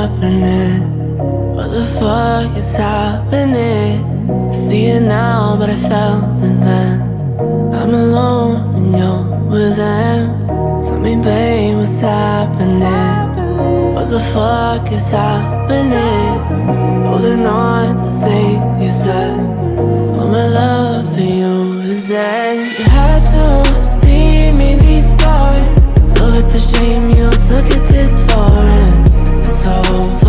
happening? What the fuck is happening? I see it now, but I felt it then. I'm alone and you're with them. Tell me, babe, what's happening? What the fuck is happening? Holding on to things you said. All my love for you is dead. You had to leave me these scars, so it's a shame you took it this far. And it's over.